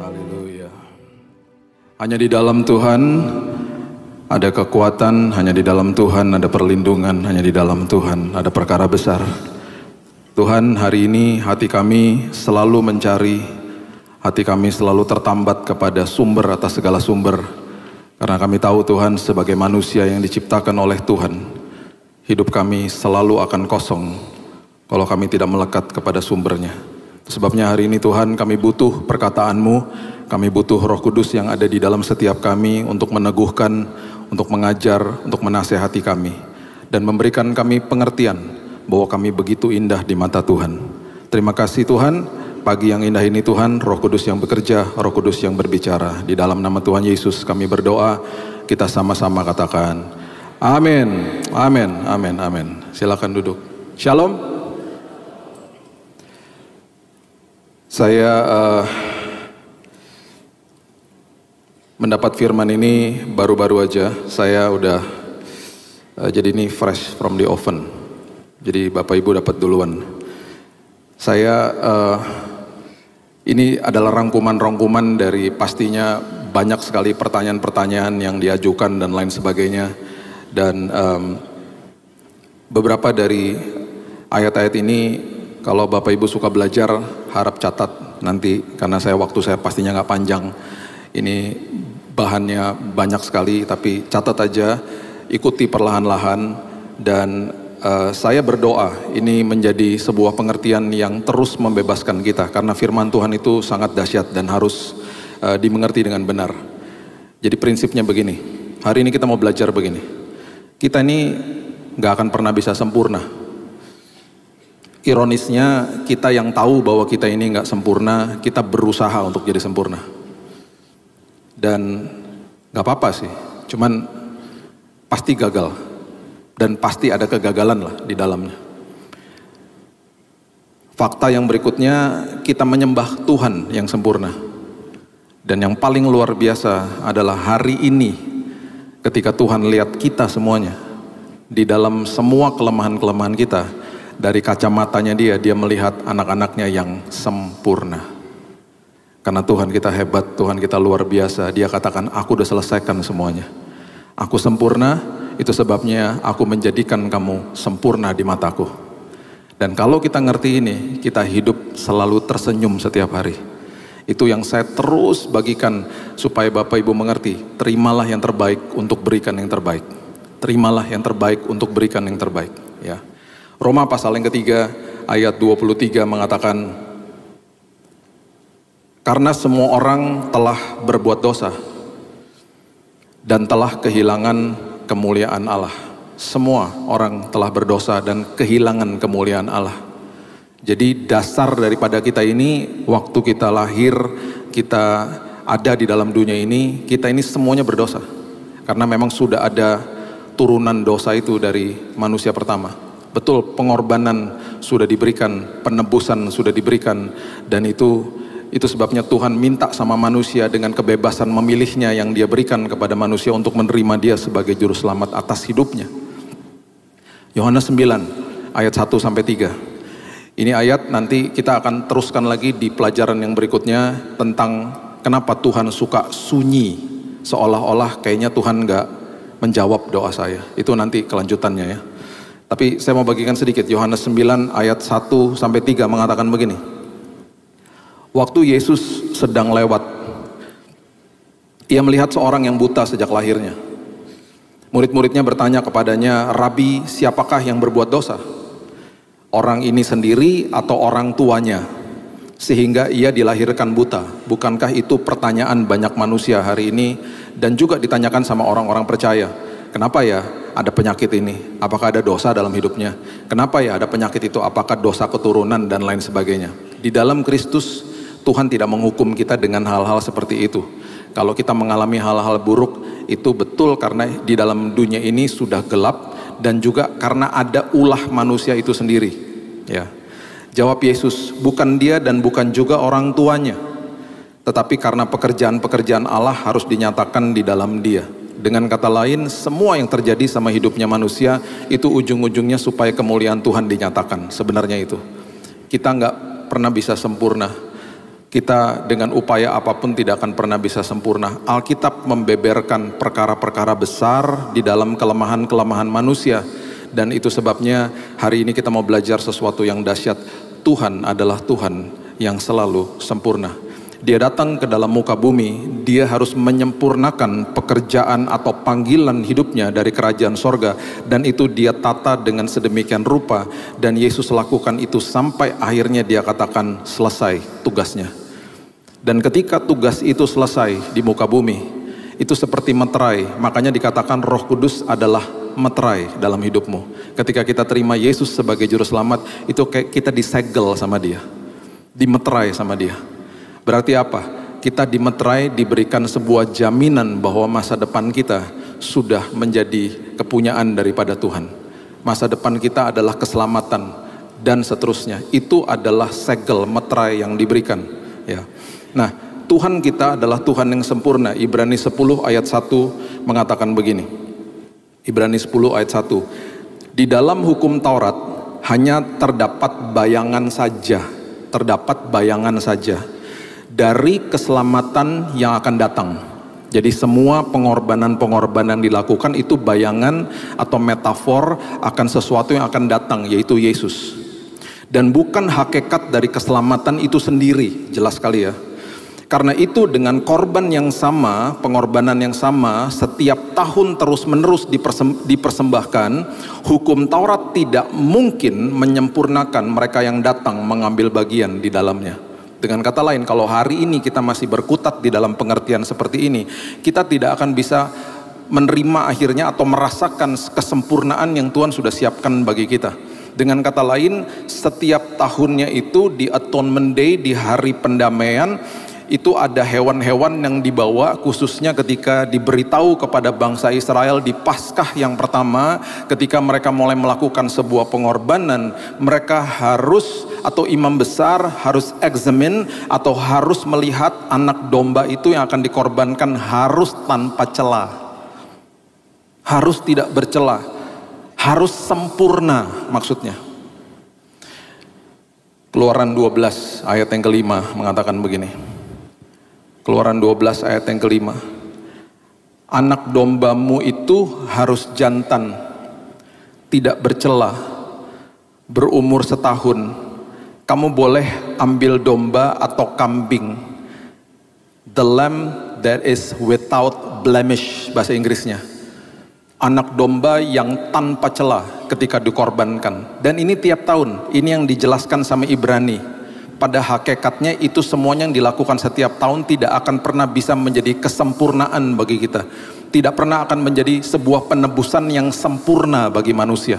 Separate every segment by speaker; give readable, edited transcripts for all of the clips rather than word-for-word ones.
Speaker 1: Haleluya. Hanya di dalam Tuhan ada kekuatan, hanya di dalam Tuhan ada perlindungan, hanya di dalam Tuhan ada perkara besar. Tuhan, hari ini hati kami selalu mencari, hati kami selalu tertambat kepada sumber atas segala sumber. Karena kami tahu Tuhan, sebagai manusia yang diciptakan oleh Tuhan, hidup kami selalu akan kosong kalau kami tidak melekat kepada sumbernya. Sebabnya hari ini Tuhan, kami butuh perkataan-Mu, kami butuh Roh Kudus yang ada di dalam setiap kami untuk meneguhkan, untuk mengajar, untuk menasehati kami, dan memberikan kami pengertian bahwa kami begitu indah di mata Tuhan. Terima kasih Tuhan, pagi yang indah ini Tuhan, Roh Kudus yang bekerja, Roh Kudus yang berbicara. Di dalam nama Tuhan Yesus kami berdoa, kita sama-sama katakan, amin, amin, amin, amin. Silakan duduk. Shalom. Saya mendapat firman ini baru-baru aja. Saya udah jadi ini fresh from the oven. Jadi Bapak Ibu dapat duluan. Saya ini adalah rangkuman-rangkuman dari pastinya banyak sekali pertanyaan-pertanyaan yang diajukan dan lain sebagainya. Dan beberapa dari ayat-ayat ini, kalau Bapak Ibu suka belajar, harap catat nanti, karena waktu saya pastinya nggak panjang. Ini bahannya banyak sekali, tapi catat aja, ikuti perlahan-lahan, dan saya berdoa ini menjadi sebuah pengertian yang terus membebaskan kita, karena firman Tuhan itu sangat dahsyat dan harus dimengerti dengan benar. Jadi prinsipnya begini, hari ini kita mau belajar begini, kita ini nggak akan pernah bisa sempurna. Ironisnya, kita yang tahu bahwa kita ini nggak sempurna, kita berusaha untuk jadi sempurna. Dan nggak apa-apa sih, cuman pasti gagal. Dan pasti ada kegagalan lah di dalamnya. Fakta yang berikutnya, kita menyembah Tuhan yang sempurna. Dan yang paling luar biasa adalah hari ini, ketika Tuhan lihat kita semuanya, di dalam semua kelemahan-kelemahan kita, dari kacamatanya dia melihat anak-anaknya yang sempurna. Karena Tuhan kita hebat, Tuhan kita luar biasa. Dia katakan, aku udah selesaikan semuanya. Aku sempurna, itu sebabnya aku menjadikan kamu sempurna di mataku. Dan kalau kita ngerti ini, kita hidup selalu tersenyum setiap hari. Itu yang saya terus bagikan supaya Bapak Ibu mengerti. Terimalah yang terbaik untuk berikan yang terbaik. Terimalah yang terbaik untuk berikan yang terbaik. Ya. Roma pasal yang ketiga ayat 23 mengatakan, karena semua orang telah berbuat dosa dan telah kehilangan kemuliaan Allah. Semua orang telah berdosa dan kehilangan kemuliaan Allah. Jadi dasar daripada kita ini, waktu kita lahir, kita ada di dalam dunia ini, kita ini semuanya berdosa. Karena memang sudah ada turunan dosa itu dari manusia pertama. Betul, pengorbanan sudah diberikan, penebusan sudah diberikan, dan itu sebabnya Tuhan minta sama manusia dengan kebebasan memilihnya yang dia berikan kepada manusia untuk menerima dia sebagai juru selamat atas hidupnya. Yohanes 9 ayat 1-3. Ini ayat nanti kita akan teruskan lagi di pelajaran yang berikutnya tentang kenapa Tuhan suka sunyi, seolah-olah kayaknya Tuhan gak menjawab doa saya. Itu nanti kelanjutannya ya. Tapi saya mau bagikan sedikit. Yohanes 9 ayat 1-3 mengatakan begini. Waktu Yesus sedang lewat, ia melihat seorang yang buta sejak lahirnya. Murid-muridnya bertanya kepadanya, Rabi, siapakah yang berbuat dosa? Orang ini sendiri atau orang tuanya? Sehingga ia dilahirkan buta. Bukankah itu pertanyaan banyak manusia hari ini dan juga ditanyakan sama orang-orang percaya? Kenapa ya ada penyakit ini? Apakah ada dosa dalam hidupnya? Kenapa ya ada penyakit itu? Apakah dosa keturunan dan lain sebagainya? Di dalam Kristus, Tuhan tidak menghukum kita dengan hal-hal seperti itu. Kalau kita mengalami hal-hal buruk, itu betul karena di dalam dunia ini sudah gelap dan juga karena ada ulah manusia itu sendiri. Ya. Jawab Yesus, bukan dia dan bukan juga orang tuanya. Tetapi karena pekerjaan-pekerjaan Allah harus dinyatakan di dalam dia. Dengan kata lain, semua yang terjadi sama hidupnya manusia itu ujung-ujungnya supaya kemuliaan Tuhan dinyatakan. Sebenarnya itu. Kita nggak pernah bisa sempurna. Kita dengan upaya apapun tidak akan pernah bisa sempurna. Alkitab membeberkan perkara-perkara besar di dalam kelemahan-kelemahan manusia. Dan itu sebabnya hari ini kita mau belajar sesuatu yang dahsyat. Tuhan adalah Tuhan yang selalu sempurna. Dia datang ke dalam muka bumi, dia harus menyempurnakan pekerjaan atau panggilan hidupnya dari kerajaan sorga. Dan itu dia tata dengan sedemikian rupa. Dan Yesus lakukan itu sampai akhirnya dia katakan selesai tugasnya. Dan ketika tugas itu selesai di muka bumi, itu seperti meterai. Makanya dikatakan Roh Kudus adalah meterai dalam hidupmu. Ketika kita terima Yesus sebagai juru selamat, itu kayak kita disegel sama dia, dimeterai sama dia. Berarti apa? Kita dimeterai, diberikan sebuah jaminan bahwa masa depan kita sudah menjadi kepunyaan daripada Tuhan. Masa depan kita adalah keselamatan dan seterusnya. Itu adalah segel, meterai yang diberikan, ya. Nah, Tuhan kita adalah Tuhan yang sempurna. Ibrani 10 ayat 1 mengatakan begini. Ibrani 10 ayat 1. Di dalam hukum Taurat hanya terdapat bayangan saja. Terdapat bayangan saja dari keselamatan yang akan datang. Jadi semua pengorbanan-pengorbanan dilakukan itu bayangan atau metafor akan sesuatu yang akan datang, yaitu Yesus. Dan bukan hakikat dari keselamatan itu sendiri, jelas sekali ya. Karena itu dengan korban yang sama, pengorbanan yang sama, setiap tahun terus-menerus dipersembahkan, hukum Taurat tidak mungkin menyempurnakan mereka yang datang mengambil bagian di dalamnya. Dengan kata lain, kalau hari ini kita masih berkutat di dalam pengertian seperti ini, kita tidak akan bisa menerima akhirnya atau merasakan kesempurnaan yang Tuhan sudah siapkan bagi kita. Dengan kata lain, setiap tahunnya itu di Atonement Day, di hari pendamaian, itu ada hewan-hewan yang dibawa, khususnya ketika diberitahu kepada bangsa Israel di Paskah yang pertama, ketika mereka mulai melakukan sebuah pengorbanan, mereka harus, atau imam besar harus examine atau harus melihat anak domba itu yang akan dikorbankan harus tanpa celah, harus tidak bercelah, harus sempurna maksudnya. Keluaran 12 ayat yang kelima mengatakan begini. Keluaran 12 ayat yang kelima. Anak dombamu itu harus jantan, tidak bercela, berumur setahun. Kamu boleh ambil domba atau kambing. The lamb that is without blemish, bahasa Inggrisnya. Anak domba yang tanpa celah ketika dikorbankan. Dan ini tiap tahun, ini yang dijelaskan sama Ibrani. Pada hakikatnya itu semuanya yang dilakukan setiap tahun tidak akan pernah bisa menjadi kesempurnaan bagi kita. Tidak pernah akan menjadi sebuah penebusan yang sempurna bagi manusia.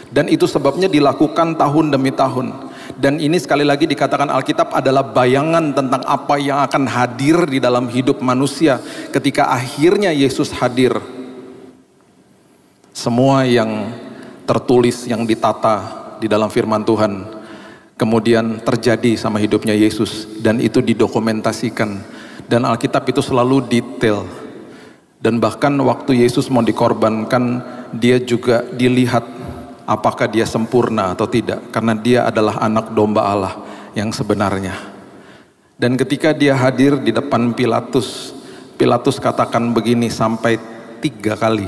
Speaker 1: Dan itu sebabnya dilakukan tahun demi tahun. Dan ini sekali lagi dikatakan Alkitab adalah bayangan tentang apa yang akan hadir di dalam hidup manusia ketika akhirnya Yesus hadir. Semua yang tertulis, yang ditata di dalam firman Tuhan kemudian terjadi sama hidupnya Yesus, dan itu didokumentasikan. Dan Alkitab itu selalu detail. Dan bahkan waktu Yesus mau dikorbankan, dia juga dilihat apakah dia sempurna atau tidak, karena dia adalah anak domba Allah yang sebenarnya. Dan ketika dia hadir di depan Pilatus, Pilatus katakan begini sampai 3 kali.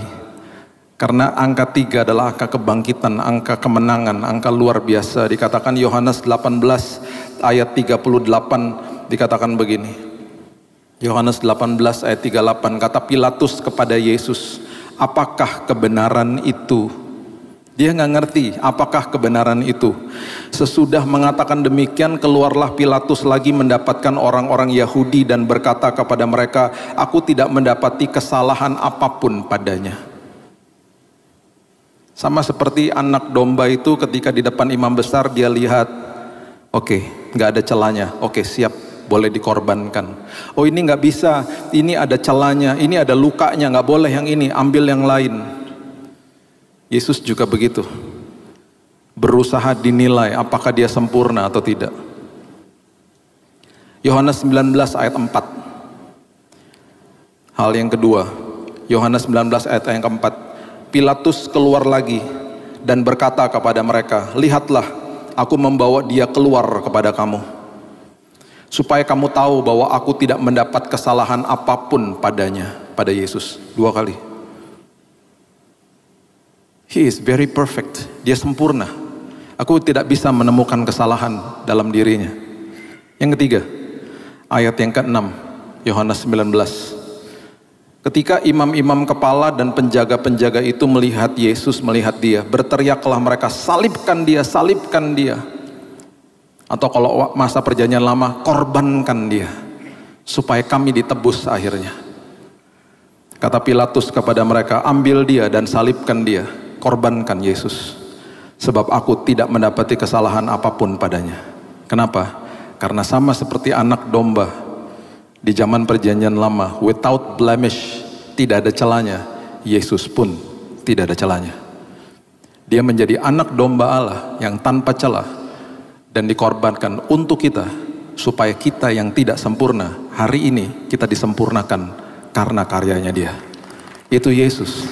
Speaker 1: Karena angka 3 adalah angka kebangkitan, angka kemenangan, angka luar biasa. Dikatakan Yohanes 18 ayat 38 dikatakan begini. Yohanes 18 ayat 38, kata Pilatus kepada Yesus, apakah kebenaran itu? Dia nggak ngerti apakah kebenaran itu. Sesudah mengatakan demikian, keluarlah Pilatus lagi mendapatkan orang-orang Yahudi dan berkata kepada mereka, aku tidak mendapati kesalahan apapun padanya. Sama seperti anak domba itu ketika di depan imam besar dia lihat, oke, nggak ada celahnya, oke siap, boleh dikorbankan. Oh ini nggak bisa, ini ada celahnya, ini ada lukanya, nggak boleh yang ini, ambil yang lain. Yesus juga begitu, berusaha dinilai apakah dia sempurna atau tidak. Yohanes 19 ayat 4. Hal yang kedua, Yohanes 19 ayat yang keempat. Pilatus keluar lagi dan berkata kepada mereka, lihatlah, aku membawa dia keluar kepada kamu. supaya kamu tahu bahwa aku tidak mendapat kesalahan apapun padanya, pada Yesus. 2 kali. He is very perfect. Dia sempurna. Aku tidak bisa menemukan kesalahan dalam dirinya. Yang ketiga, ayat yang ke-6, Yohanes 19. Ketika imam-imam kepala dan penjaga-penjaga itu melihat Yesus, melihat dia, berteriaklah mereka, salibkan dia, salibkan dia. Atau kalau masa perjanjian lama, korbankan dia, supaya kami ditebus akhirnya. Kata Pilatus kepada mereka, ambil dia dan salibkan dia, korbankan Yesus. Sebab aku tidak mendapati kesalahan apapun padanya. Kenapa? Karena sama seperti anak domba di zaman perjanjian lama, without blemish, tidak ada celanya, Yesus pun tidak ada celanya. Dia menjadi anak domba Allah yang tanpa celah dan dikorbankan untuk kita, supaya kita yang tidak sempurna hari ini kita disempurnakan karena karyanya dia. Itu Yesus.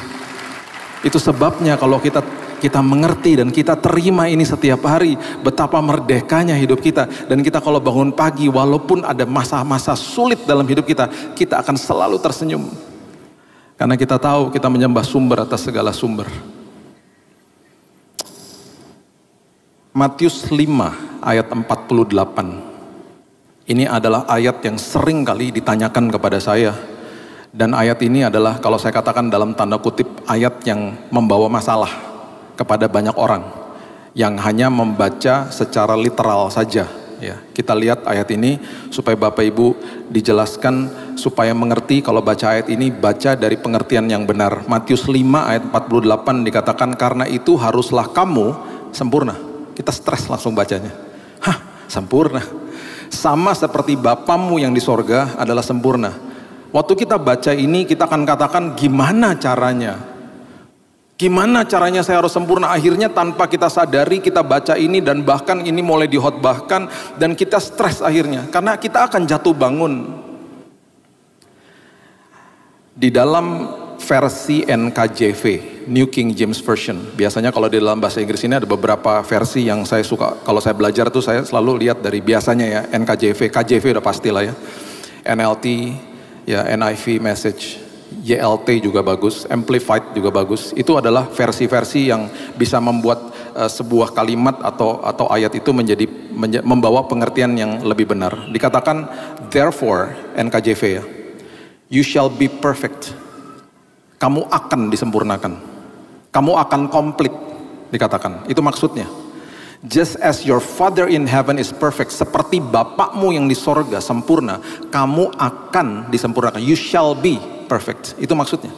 Speaker 1: Itu sebabnya kalau kita mengerti dan kita terima ini setiap hari, betapa merdekanya hidup kita. Dan kita kalau bangun pagi, walaupun ada masa-masa sulit dalam hidup kita, kita akan selalu tersenyum. Karena kita tahu kita menyembah sumber atas segala sumber. Matius 5 ayat 48. Ini adalah ayat yang sering kali ditanyakan kepada saya. Dan ayat ini adalah, kalau saya katakan dalam tanda kutip, ayat yang membawa masalah kepada banyak orang yang hanya membaca secara literal saja. Ya, kita lihat ayat ini supaya Bapak Ibu dijelaskan, supaya mengerti. Kalau baca ayat ini, baca dari pengertian yang benar. Matius 5 ayat 48 dikatakan, karena itu haruslah kamu sempurna. Kita stres langsung bacanya. Sempurna. Sama seperti Bapamu yang di sorga adalah sempurna. Waktu kita baca ini, kita akan katakan, gimana caranya? Gimana caranya saya harus sempurna? Akhirnya tanpa kita sadari kita baca ini, dan bahkan ini mulai dihotbahkan, dan kita stres akhirnya. Karena kita akan jatuh bangun. Di dalam versi NKJV, New King James Version. Biasanya kalau di dalam bahasa Inggris ini ada beberapa versi yang saya suka. Kalau saya belajar tuh saya selalu lihat dari biasanya ya, NKJV. KJV udah pastilah ya. NLT, ya NIV Message, YLT juga bagus, Amplified juga bagus. Itu adalah versi-versi yang bisa membuat sebuah kalimat atau ayat itu membawa pengertian yang lebih benar. Dikatakan, therefore, NKJV ya, you shall be perfect. Kamu akan disempurnakan. Kamu akan komplit, dikatakan. Itu maksudnya. Just as your Father in heaven is perfect, seperti Bapakmu yang di sorga sempurna, kamu akan disempurnakan. You shall be perfect. Itu maksudnya.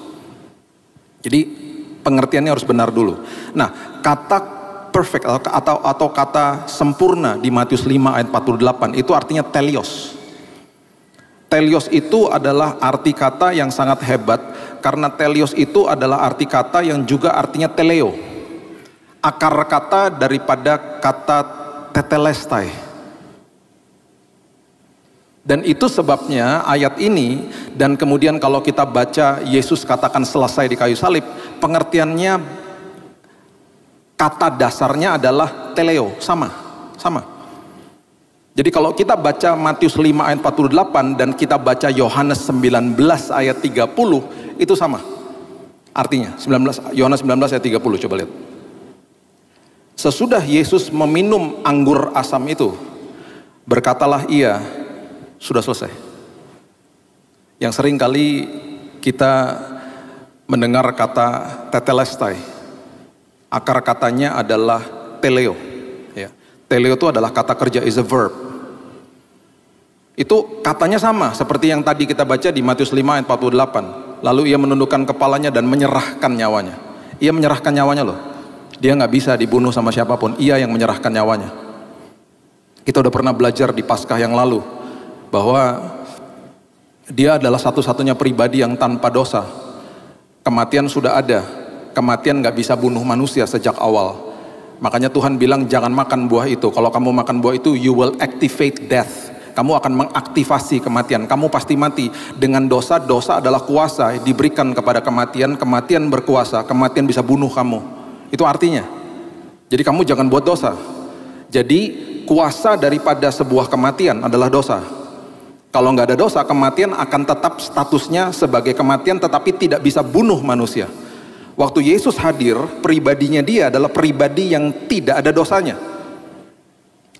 Speaker 1: Jadi pengertiannya harus benar dulu. Nah, kata perfect atau kata sempurna di Matius 5 ayat 48 itu artinya telios. Telios itu adalah arti kata yang sangat hebat, karena telios itu adalah arti kata yang juga artinya teleo. Akar kata daripada kata tetelestai. Dan itu sebabnya ayat ini, dan kemudian kalau kita baca Yesus katakan selesai di kayu salib, pengertiannya, kata dasarnya adalah teleo, sama. Jadi kalau kita baca Matius 5 ayat 48 dan kita baca Yohanes 19 ayat 30, itu sama artinya. Yohanes 19 ayat 30, coba lihat. Sesudah Yesus meminum anggur asam itu, berkatalah ia, sudah selesai. Yang sering kali kita mendengar kata tetelestai, akar katanya adalah teleo. Ya. Teleo itu adalah kata kerja, is a verb. Itu katanya sama seperti yang tadi kita baca di Matius 5 ayat 48. Lalu ia menundukkan kepalanya dan menyerahkan nyawanya. Ia menyerahkan nyawanya loh. Dia nggak bisa dibunuh sama siapapun. Ia yang menyerahkan nyawanya. Kita udah pernah belajar di Paskah yang lalu bahwa dia adalah satu-satunya pribadi yang tanpa dosa. Kematian sudah ada. Kematian nggak bisa bunuh manusia sejak awal. Makanya Tuhan bilang jangan makan buah itu. Kalau kamu makan buah itu, you will activate death. Kamu akan mengaktifasi kematian. Kamu pasti mati. Dengan dosa, dosa adalah kuasa diberikan kepada kematian. Kematian berkuasa. Kematian bisa bunuh kamu. Itu artinya. Jadi kamu jangan buat dosa. Jadi kuasa daripada sebuah kematian adalah dosa. Kalau nggak ada dosa, kematian akan tetap statusnya sebagai kematian, tetapi tidak bisa bunuh manusia. Waktu Yesus hadir, pribadinya dia adalah pribadi yang tidak ada dosanya.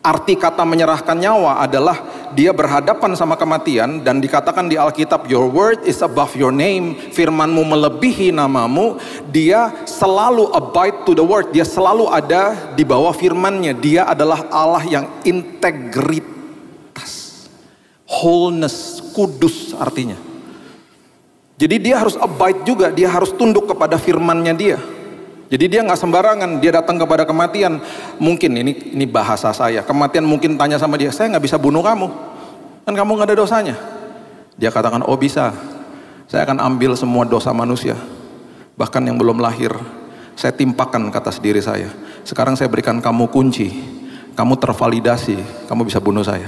Speaker 1: Arti kata menyerahkan nyawa adalah dia berhadapan sama kematian, dan dikatakan di Alkitab, your word is above your name, firmanmu melebihi namamu. Dia selalu abide to the word, dia selalu ada di bawah firmannya. Dia adalah Allah yang integritas, wholeness, kudus artinya. Jadi dia harus abide juga, dia harus tunduk kepada firmannya dia. Jadi dia nggak sembarangan, dia datang kepada kematian. Mungkin ini bahasa saya, kematian mungkin tanya sama dia, saya nggak bisa bunuh kamu, kan kamu nggak ada dosanya. Dia katakan, oh bisa, saya akan ambil semua dosa manusia, bahkan yang belum lahir, saya timpakan ke atas diri saya. Sekarang saya berikan kamu kunci, kamu tervalidasi, kamu bisa bunuh saya.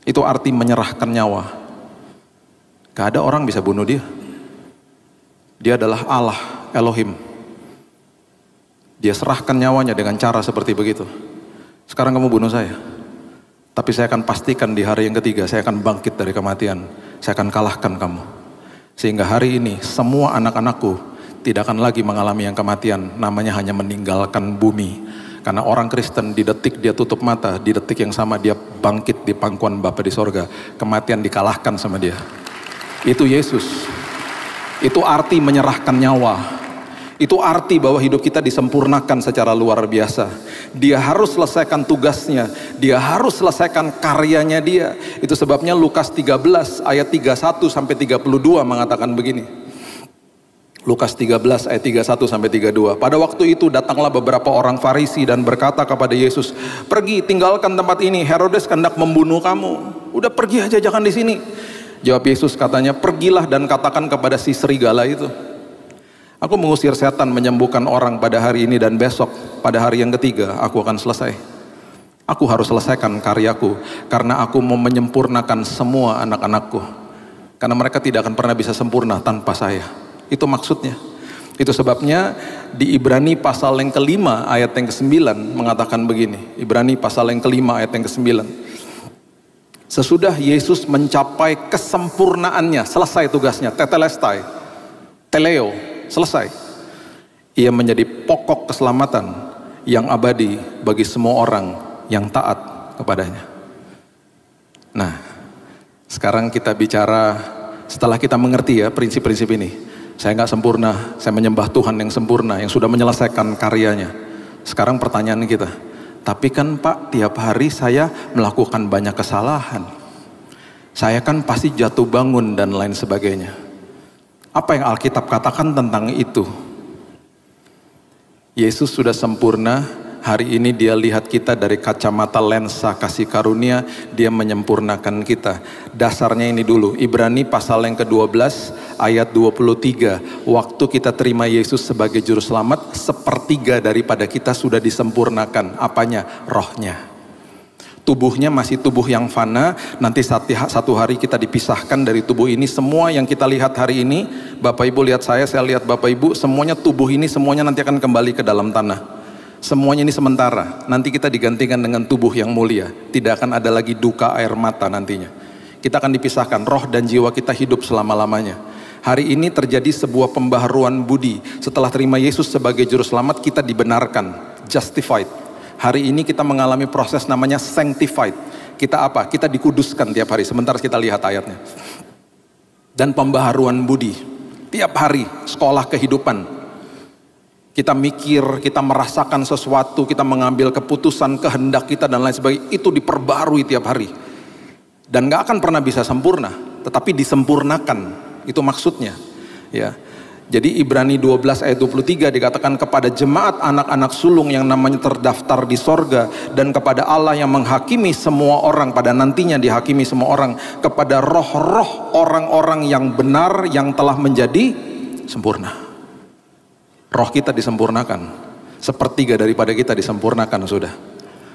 Speaker 1: Itu arti menyerahkan nyawa. Gak ada orang bisa bunuh dia. Dia adalah Allah, Elohim. Dia serahkan nyawanya dengan cara seperti begitu. Sekarang kamu bunuh saya, tapi saya akan pastikan di hari yang ketiga saya akan bangkit dari kematian. Saya akan kalahkan kamu. Sehingga hari ini semua anak-anakku tidak akan lagi mengalami yang kematian, namanya hanya meninggalkan bumi. Karena orang Kristen di detik dia tutup mata, di detik yang sama dia bangkit di pangkuan Bapa di sorga. Kematian dikalahkan sama dia. Itu Yesus. Itu arti menyerahkan nyawa. Itu arti bahwa hidup kita disempurnakan secara luar biasa. Dia harus selesaikan tugasnya, dia harus selesaikan karyanya dia. Itu sebabnya Lukas 13 ayat 31 sampai 32 mengatakan begini. Lukas 13 ayat 31 sampai 32. Pada waktu itu datanglah beberapa orang Farisi dan berkata kepada Yesus, "Pergi, tinggalkan tempat ini. Herodes hendak membunuh kamu. Udah pergi aja, jangan di sini." Jawab Yesus katanya, "Pergilah dan katakan kepada si serigala itu, aku mengusir setan menyembuhkan orang pada hari ini dan besok pada hari yang ketiga aku akan selesai. Aku harus selesaikan karyaku karena aku mau menyempurnakan semua anak-anakku. Karena mereka tidak akan pernah bisa sempurna tanpa saya." Itu maksudnya. Itu sebabnya di Ibrani pasal yang kelima ayat yang ke-9 mengatakan begini. Ibrani pasal yang kelima ayat yang ke-9. Sesudah Yesus mencapai kesempurnaannya, selesai tugasnya, tetelestai, teleo, selesai. Ia menjadi pokok keselamatan yang abadi bagi semua orang yang taat kepadanya. Nah, sekarang kita bicara setelah kita mengerti ya prinsip-prinsip ini. Saya nggak sempurna, saya menyembah Tuhan yang sempurna, yang sudah menyelesaikan karyanya. Sekarang pertanyaan kita, tapi kan Pak, tiap hari saya melakukan banyak kesalahan. Saya kan pasti jatuh bangun dan lain sebagainya. Apa yang Alkitab katakan tentang itu? Yesus sudah sempurna, hari ini dia lihat kita dari kacamata lensa kasih karunia, dia menyempurnakan kita. Dasarnya ini dulu, Ibrani pasal yang ke-12 ayat 23. Waktu kita terima Yesus sebagai juru selamat, sepertiga daripada kita sudah disempurnakan. Apanya? Rohnya. Tubuhnya masih tubuh yang fana, nanti satu hari kita dipisahkan dari tubuh ini. Semua yang kita lihat hari ini, Bapak Ibu lihat saya lihat Bapak Ibu, semuanya tubuh ini semuanya nanti akan kembali ke dalam tanah. Semuanya ini sementara, nanti kita digantikan dengan tubuh yang mulia. Tidak akan ada lagi duka air mata nantinya. Kita akan dipisahkan, roh dan jiwa kita hidup selama-lamanya. Hari ini terjadi sebuah pembaharuan budi. Setelah terima Yesus sebagai juru selamat, kita dibenarkan, justified. Hari ini kita mengalami proses namanya sanctified. Kita apa? Kita dikuduskan tiap hari. Sebentar kita lihat ayatnya. Dan pembaharuan budi. Tiap hari, sekolah kehidupan. Kita mikir, kita merasakan sesuatu, kita mengambil keputusan, kehendak kita dan lain sebagainya. Itu diperbarui tiap hari. Dan gak akan pernah bisa sempurna, tetapi disempurnakan. Itu maksudnya. Ya. Jadi Ibrani 12 ayat 23 dikatakan kepada jemaat anak-anak sulung yang namanya terdaftar di sorga, dan kepada Allah yang menghakimi semua orang, pada nantinya dihakimi semua orang, kepada roh-roh orang-orang yang benar yang telah menjadi sempurna. Roh kita disempurnakan, sepertiga daripada kita disempurnakan sudah.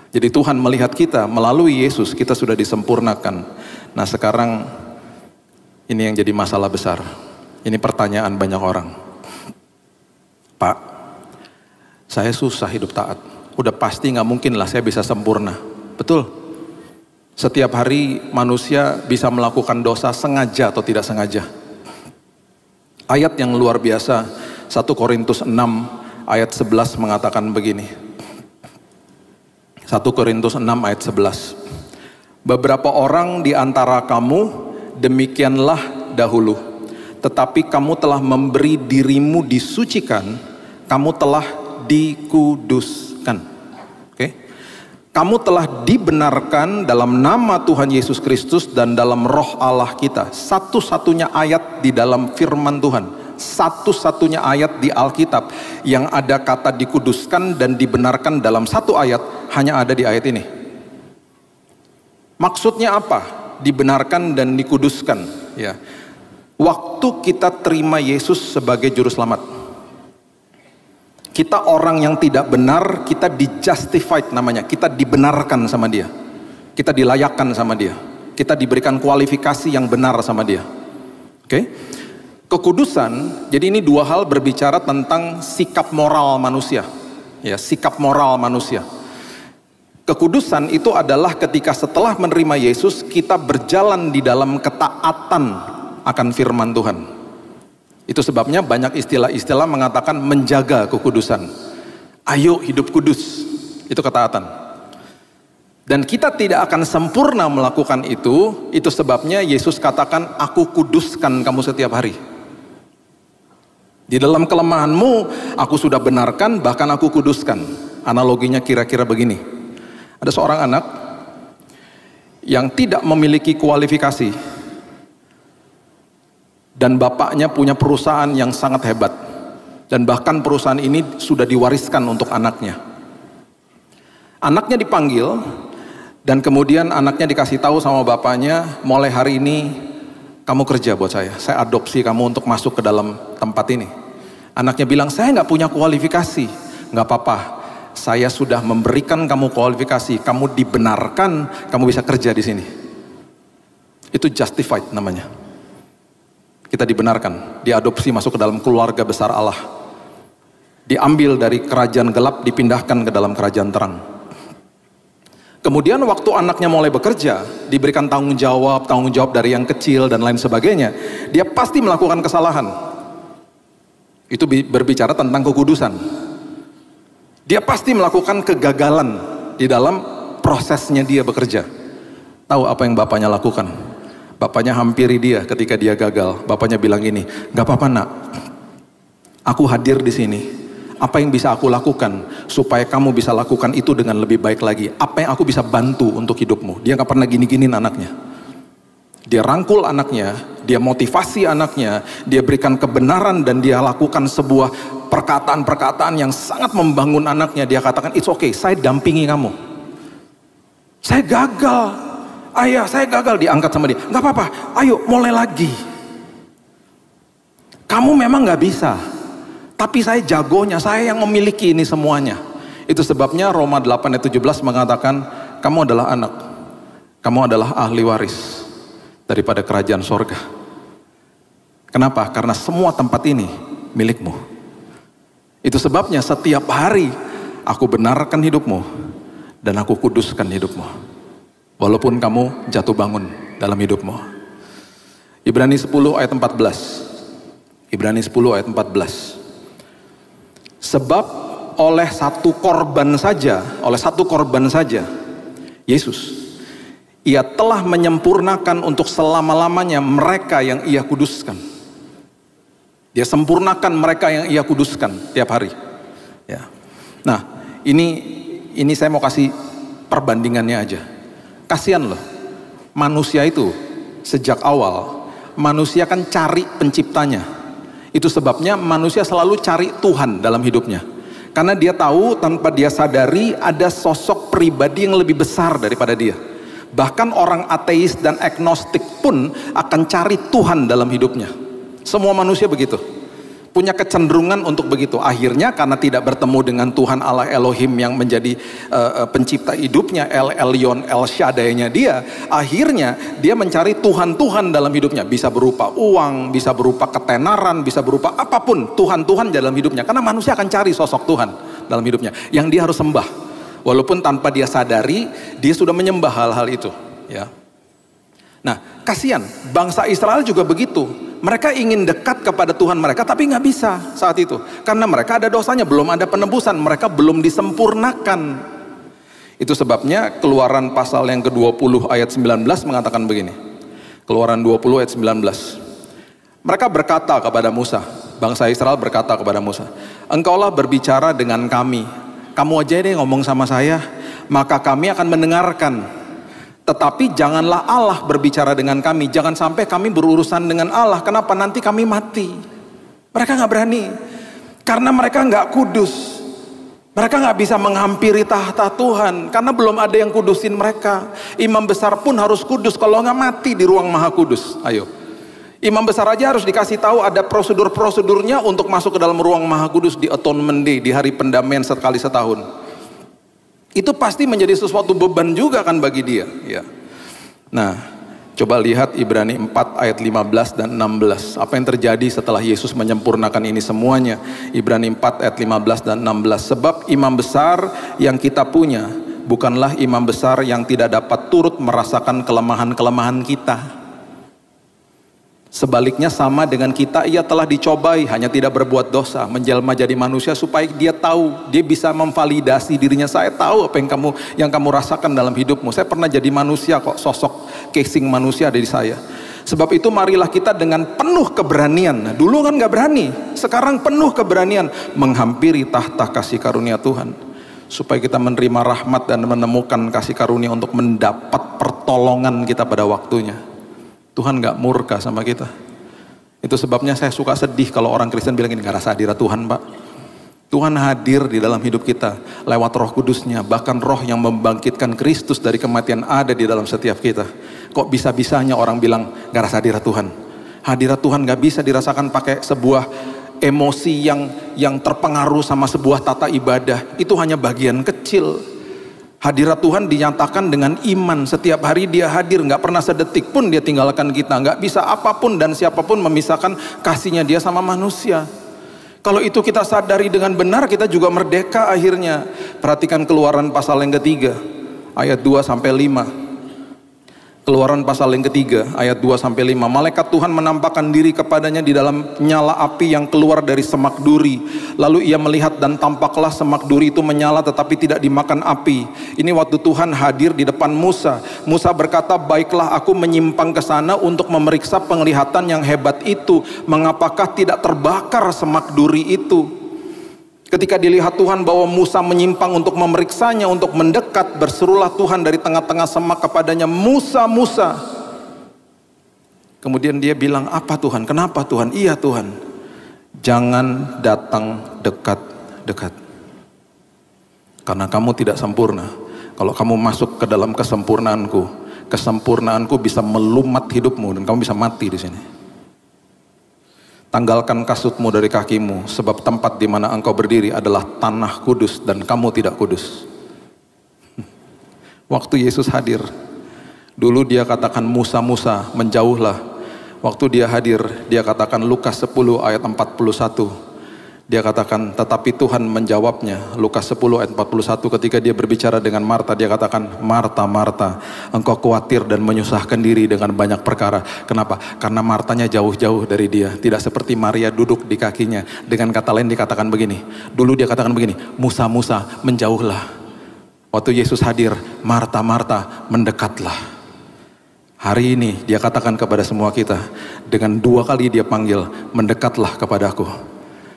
Speaker 1: Jadi Tuhan melihat kita melalui Yesus, kita sudah disempurnakan. Nah sekarang ini yang jadi masalah besar. Ini pertanyaan banyak orang. Pak, saya susah hidup taat. udah pasti nggak mungkin lah saya bisa sempurna. Betul. Setiap hari manusia bisa melakukan dosa sengaja atau tidak sengaja. Ayat yang luar biasa, 1 Korintus 6 ayat 11 mengatakan begini. 1 Korintus 6 ayat 11. Beberapa orang di antara kamu demikianlah dahulu, tetapi kamu telah memberi dirimu disucikan, kamu telah dikuduskan. Oke? Kamu telah dibenarkan dalam nama Tuhan Yesus Kristus dan dalam roh Allah kita. Satu-satunya ayat di dalam firman Tuhan, satu-satunya ayat di Alkitab yang ada kata dikuduskan dan dibenarkan dalam satu ayat, hanya ada di ayat ini. Maksudnya apa? Dibenarkan dan dikuduskan. Ya. Waktu kita terima Yesus sebagai juru selamat, kita orang yang tidak benar, kita di-justified namanya, kita dibenarkan sama dia, kita dilayakkan sama dia, kita diberikan kualifikasi yang benar sama dia. Oke? Kekudusan, jadi ini dua hal berbicara tentang sikap moral manusia. Ya, sikap moral manusia. Kekudusan itu adalah ketika setelah menerima Yesus, kita berjalan di dalam ketaatan akan firman Tuhan. Itu sebabnya banyak istilah-istilah mengatakan menjaga kekudusan. Ayo hidup kudus, itu ketaatan. Dan kita tidak akan sempurna melakukan itu sebabnya Yesus katakan, aku kuduskan kamu setiap hari. Di dalam kelemahanmu, aku sudah benarkan, bahkan aku kuduskan. Analoginya kira-kira begini. Ada seorang anak yang tidak memiliki kualifikasi, dan bapaknya punya perusahaan yang sangat hebat. Dan bahkan perusahaan ini sudah diwariskan untuk anaknya. Anaknya dipanggil, dan kemudian anaknya dikasih tahu sama bapaknya, mulai hari ini kamu kerja buat saya adopsi kamu untuk masuk ke dalam tempat ini. Anaknya bilang, saya nggak punya kualifikasi. Nggak apa-apa, saya sudah memberikan kamu kualifikasi, kamu dibenarkan, kamu bisa kerja di sini. Itu justified namanya. Kita dibenarkan, diadopsi masuk ke dalam keluarga besar Allah. Diambil dari kerajaan gelap, dipindahkan ke dalam kerajaan terang. Kemudian waktu anaknya mulai bekerja, diberikan tanggung jawab dari yang kecil dan lain sebagainya, dia pasti melakukan kesalahan. Itu berbicara tentang kekudusan. Dia pasti melakukan kegagalan di dalam prosesnya dia bekerja. Tahu apa yang bapaknya lakukan? Bapaknya hampiri dia ketika dia gagal. Bapaknya bilang gini, gak apa-apa nak, aku hadir di sini. Apa yang bisa aku lakukan supaya kamu bisa lakukan itu dengan lebih baik lagi? Apa yang aku bisa bantu untuk hidupmu? Dia gak pernah gini-giniin anaknya. Dia rangkul anaknya, dia motivasi anaknya, dia berikan kebenaran, dan dia lakukan sebuah perkataan-perkataan yang sangat membangun anaknya. Dia katakan, it's okay, saya dampingi kamu. Saya gagal, ayah saya gagal, diangkat sama dia. Gak apa-apa, ayo mulai lagi. Kamu memang gak bisa, tapi saya jagonya, saya yang memiliki ini semuanya. Itu sebabnya Roma 8 ayat 17 mengatakan, kamu adalah anak, kamu adalah ahli waris daripada kerajaan sorga. Kenapa? Karena semua tempat ini milikmu. Itu sebabnya setiap hari aku benarkan hidupmu dan aku kuduskan hidupmu. Walaupun kamu jatuh bangun dalam hidupmu. Ibrani 10 ayat 14. Ibrani 10 ayat 14. Sebab oleh satu korban saja, Yesus, Ia telah menyempurnakan untuk selama-lamanya mereka yang Ia kuduskan. Dia sempurnakan mereka yang Ia kuduskan tiap hari. Ya. Nah, ini saya mau kasih perbandingannya aja. Kasihan loh, manusia itu sejak awal, manusia kan cari penciptanya. Itu sebabnya manusia selalu cari Tuhan dalam hidupnya. Karena dia tahu tanpa dia sadari ada sosok pribadi yang lebih besar daripada dia. Bahkan orang ateis dan agnostik pun akan cari Tuhan dalam hidupnya. Semua manusia begitu, punya kecenderungan untuk begitu. Akhirnya karena tidak bertemu dengan Tuhan Allah Elohim yang menjadi pencipta hidupnya, El Elyon, El Shaddai-nya dia, akhirnya dia mencari Tuhan-Tuhan dalam hidupnya. Bisa berupa uang, bisa berupa ketenaran, bisa berupa apapun, Tuhan-Tuhan dalam hidupnya. Karena manusia akan cari sosok Tuhan dalam hidupnya yang dia harus sembah. Walaupun tanpa dia sadari, dia sudah menyembah hal-hal itu. Ya. Nah, kasihan, bangsa Israel juga begitu. Mereka ingin dekat kepada Tuhan mereka, tapi nggak bisa saat itu. Karena mereka ada dosanya, belum ada penebusan, mereka belum disempurnakan. Itu sebabnya Keluaran pasal yang ke-20 ayat 19 mengatakan begini. Keluaran 20 ayat 19. Mereka berkata kepada Musa, bangsa Israel berkata kepada Musa, engkaulah berbicara dengan kami. Kamu aja deh ngomong sama saya, maka kami akan mendengarkan. Tetapi janganlah Allah berbicara dengan kami. Jangan sampai kami berurusan dengan Allah. Kenapa? Nanti kami mati. Mereka nggak berani. Karena mereka nggak kudus. Mereka nggak bisa menghampiri tahta Tuhan. Karena belum ada yang kudusin mereka. Imam besar pun harus kudus. Kalau nggak mati di ruang maha kudus. Ayo. Imam besar aja harus dikasih tahu ada prosedur-prosedurnya untuk masuk ke dalam ruang maha kudus di Atonement Day. Di hari pendamaian sekali setahun. Itu pasti menjadi sesuatu beban juga kan bagi dia. Ya. Nah, coba lihat Ibrani 4 ayat 15 dan 16. Apa yang terjadi setelah Yesus menyempurnakan ini semuanya? Ibrani 4 ayat 15 dan 16. Sebab imam besar yang kita punya bukanlah imam besar yang tidak dapat turut merasakan kelemahan-kelemahan kita. Sebaliknya sama dengan kita, ia telah dicobai, hanya tidak berbuat dosa, menjelma jadi manusia supaya dia tahu, dia bisa memvalidasi dirinya. Saya tahu apa yang kamu rasakan dalam hidupmu. Saya pernah jadi manusia kok, sosok casing manusia dari saya. Sebab itu marilah kita dengan penuh keberanian. Nah, dulu kan gak berani, sekarang penuh keberanian menghampiri tahta kasih karunia Tuhan. Supaya kita menerima rahmat dan menemukan kasih karunia untuk mendapat pertolongan kita pada waktunya. Tuhan gak murka sama kita. Itu sebabnya saya suka sedih kalau orang Kristen bilang ini gak rasa hadirat Tuhan, Pak. Tuhan hadir di dalam hidup kita lewat Roh Kudusnya. Bahkan Roh yang membangkitkan Kristus dari kematian ada di dalam setiap kita. Kok bisa-bisanya orang bilang gak rasa hadirat Tuhan? Hadirat Tuhan gak bisa dirasakan pakai sebuah emosi yang terpengaruh sama sebuah tata ibadah. Itu hanya bagian kecil. Hadirat Tuhan dinyatakan dengan iman. Setiap hari dia hadir, gak pernah sedetik pun dia tinggalkan kita. Gak bisa apapun dan siapapun memisahkan kasihnya dia sama manusia. Kalau itu kita sadari dengan benar, kita juga merdeka akhirnya. Perhatikan Keluaran pasal yang ketiga ayat 2-5. Keluaran pasal yang ketiga ayat 2-5. Malaikat Tuhan menampakkan diri kepadanya di dalam nyala api yang keluar dari semak duri. Lalu ia melihat dan tampaklah semak duri itu menyala tetapi tidak dimakan api. Ini waktu Tuhan hadir di depan Musa. Musa berkata, baiklah aku menyimpang ke sana untuk memeriksa penglihatan yang hebat itu. Mengapakah tidak terbakar semak duri itu? Ketika dilihat Tuhan bahwa Musa menyimpang untuk memeriksanya, untuk mendekat, berserulah Tuhan dari tengah-tengah semak kepadanya, Musa, Musa. Kemudian dia bilang, apa Tuhan? Kenapa Tuhan? Iya Tuhan. Jangan datang dekat-dekat. Karena kamu tidak sempurna. Kalau kamu masuk ke dalam kesempurnaanku bisa melumat hidupmu dan kamu bisa mati di sini. Tanggalkan kasutmu dari kakimu, sebab tempat di mana engkau berdiri adalah tanah kudus dan kamu tidak kudus. Waktu Yesus hadir, dulu dia katakan Musa, Musa, menjauhlah. Waktu dia hadir, dia katakan Lukas 10 ayat 41. Dia katakan, tetapi Tuhan menjawabnya. Lukas 10 ayat 41, ketika dia berbicara dengan Marta, dia katakan, Marta, Marta, engkau khawatir dan menyusahkan diri dengan banyak perkara. Kenapa? Karena Martanya jauh-jauh dari dia. Tidak seperti Maria duduk di kakinya. Dengan kata lain dikatakan begini. Dulu dia katakan begini, Musa, Musa, menjauhlah. Waktu Yesus hadir, Marta, Marta, mendekatlah. Hari ini dia katakan kepada semua kita, dengan 2 kali dia panggil, mendekatlah kepadaku.